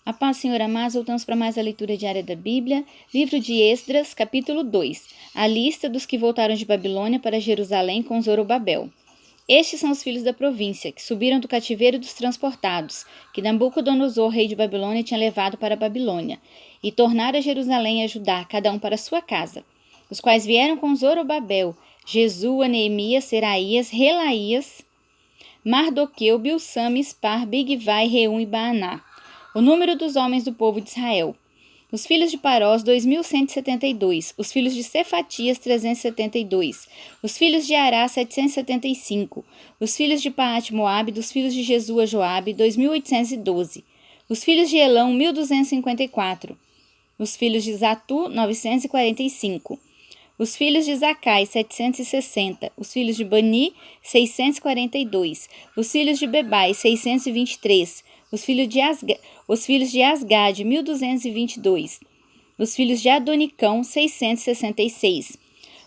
A paz, Senhor amado, voltamos para mais a leitura diária da Bíblia, livro de Esdras, capítulo 2, a lista dos que voltaram de Babilônia para Jerusalém com Zorobabel. Estes são os filhos da província, que subiram do cativeiro dos transportados, que Nabucodonosor, rei de Babilônia, tinha levado para a Babilônia, e tornaram a Jerusalém e a Judá, cada um para sua casa, os quais vieram com Zorobabel, Jesua, Neemias, Seraías, Relaías, Mardoqueu, Bilsam, Mispar, Bigvai, Reum e Baaná. O número dos homens do povo de Israel. Os filhos de Parós, 2.172. Os filhos de Cefatias, 372. Os filhos de Ará, 775. Os filhos de Paate-Moabe, dos filhos de Jesua, Joabe, 2.812. Os filhos de Elão, 1.254. Os filhos de Zatu, 945. Os filhos de Zacai, 760. Os filhos de Bani, 642. Os filhos de Bebai, 623. Os filhos de Asgade, 1.222. Os filhos de Adonicão, 666.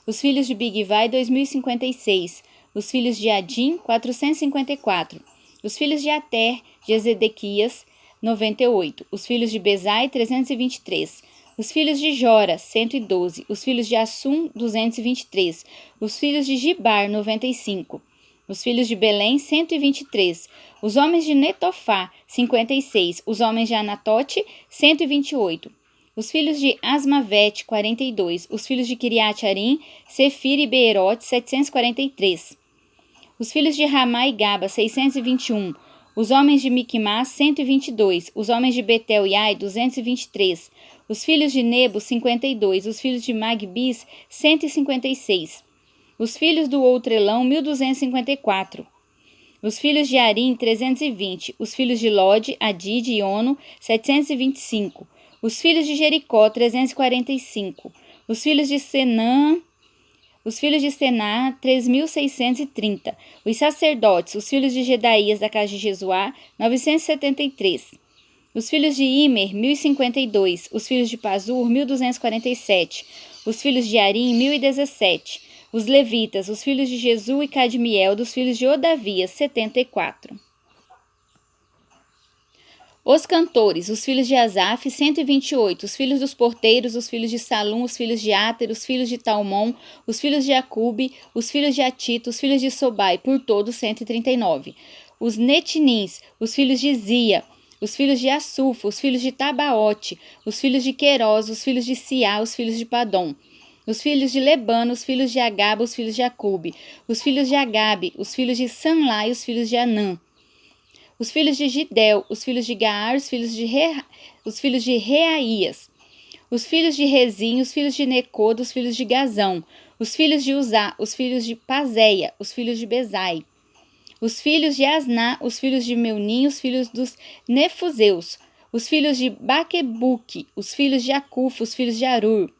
Os filhos de Bigvai, 2.056. Os filhos de Adim, 454. Os filhos de Ater, de Ezedequias, 98. Os filhos de Bezai, 323. Os filhos de Jora, 112. Os filhos de Assum, 223. Os filhos de Gibar, 95. Os filhos de Belém, 123. Os homens de Netofá, 56. Os homens de Anatote, 128. Os filhos de Asmavete, 42. Os filhos de Kiriat-Arim, Sefir e Beerote, 743. Os filhos de Ramá e Gaba, 621. Os homens de Miquimás, 122. Os homens de Betel e Ai, 223. Os filhos de Nebo, 52. Os filhos de Magbis, 156. Os filhos do Outrelão, 1.254. Os filhos de Arim, 320. Os filhos de Lode, Adide e Ono, 725. Os filhos de Jericó, 345. Os filhos de Sená, 3.630. Os sacerdotes, os filhos de Gedaías da casa de Jesuá, 973. Os filhos de Imer, 1.052. Os filhos de Pazur, 1.247. Os filhos de Arim, 1.017. Os levitas, os filhos de Jesu e Cadmiel, dos filhos de Odavias, 74. Os cantores, os filhos de Asaf, 128. Os filhos dos porteiros, os filhos de Salum, os filhos de Ater, os filhos de Talmon, os filhos de Acube, os filhos de Atito, os filhos de Sobai, por todos 139. Os netinins, os filhos de Zia, os filhos de Assufa, os filhos de Tabaote, os filhos de Querós, os filhos de Siá, os filhos de Padom. Os filhos de Lebano, os filhos de Agaba, os filhos de Acube, os filhos de Agabe, os filhos de Sanlai, os filhos de Anã. Os filhos de Gidel, os filhos de Gaar, os filhos de Reaías. Os filhos de Rezim, os filhos de Necodo, os filhos de Gazão. Os filhos de Uzá, os filhos de Pazéia, os filhos de Bezai. Os filhos de Asná, os filhos de Meunim, os filhos dos Nefuseus. Os filhos de Baquebuque, os filhos de Acuf, os filhos de Arur.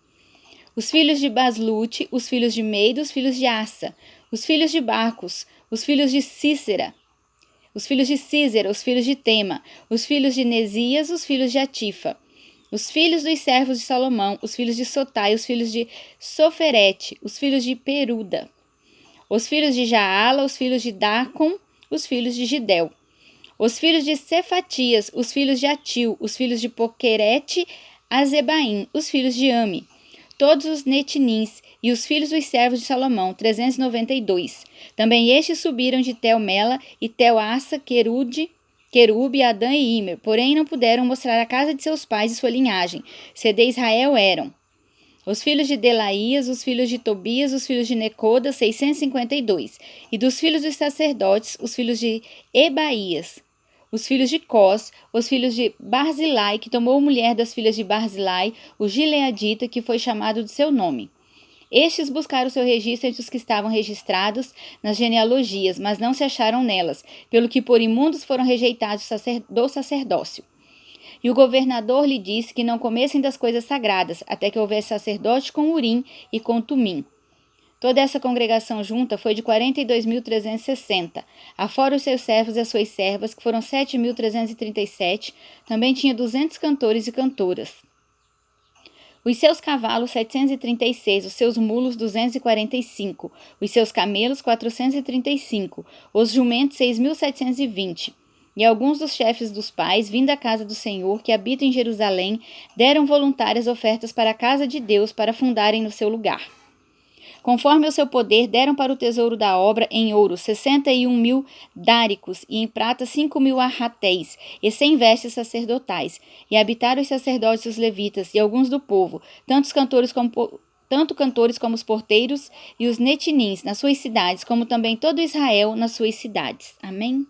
Os filhos de Baslute, os filhos de Meida, os filhos de Assa, os filhos de Barcos, os filhos de Cícera, os filhos de Tema, os filhos de Nesias, os filhos de Atifa, os filhos dos servos de Salomão, os filhos de Sotai, os filhos de Soferete, os filhos de Peruda, os filhos de Jaala, os filhos de Dacon, os filhos de Gidel, os filhos de Cefatias, os filhos de Atil, os filhos de Poquerete, Azebaim, os filhos de Ami, todos os netinins e os filhos dos servos de Salomão, 392. Também estes subiram de Tel-Mela e Tel-Assa, Querube, Adã e Imer, porém não puderam mostrar a casa de seus pais e sua linhagem. Se de Israel eram os filhos de Delaías, os filhos de Tobias, os filhos de Necoda, 652. E dos filhos dos sacerdotes, os filhos de Ebaías, os filhos de Cós, os filhos de Barzilai, que tomou mulher das filhas de Barzilai, o gileadita, que foi chamado de seu nome. Estes buscaram seu registro entre os que estavam registrados nas genealogias, mas não se acharam nelas, pelo que por imundos foram rejeitados do sacerdócio. E o governador lhe disse que não comessem das coisas sagradas, até que houvesse sacerdote com Urim e com Tumim. Toda essa congregação junta foi de 42.360, afora os seus servos e as suas servas, que foram 7.337, também tinha 200 cantores e cantoras. Os seus cavalos, 736, os seus mulos, 245, os seus camelos, 435, os jumentos, 6.720, E alguns dos chefes dos pais, vindo da casa do Senhor, que habita em Jerusalém, deram voluntárias ofertas para a casa de Deus para fundarem no seu lugar. Conforme o seu poder, deram para o tesouro da obra em ouro 61.000 dáricos e em prata 5.000 arratéis e 100 vestes sacerdotais. E habitaram os sacerdotes e os levitas e alguns do povo, tanto cantores como os porteiros e os netinins nas suas cidades, como também todo Israel nas suas cidades. Amém?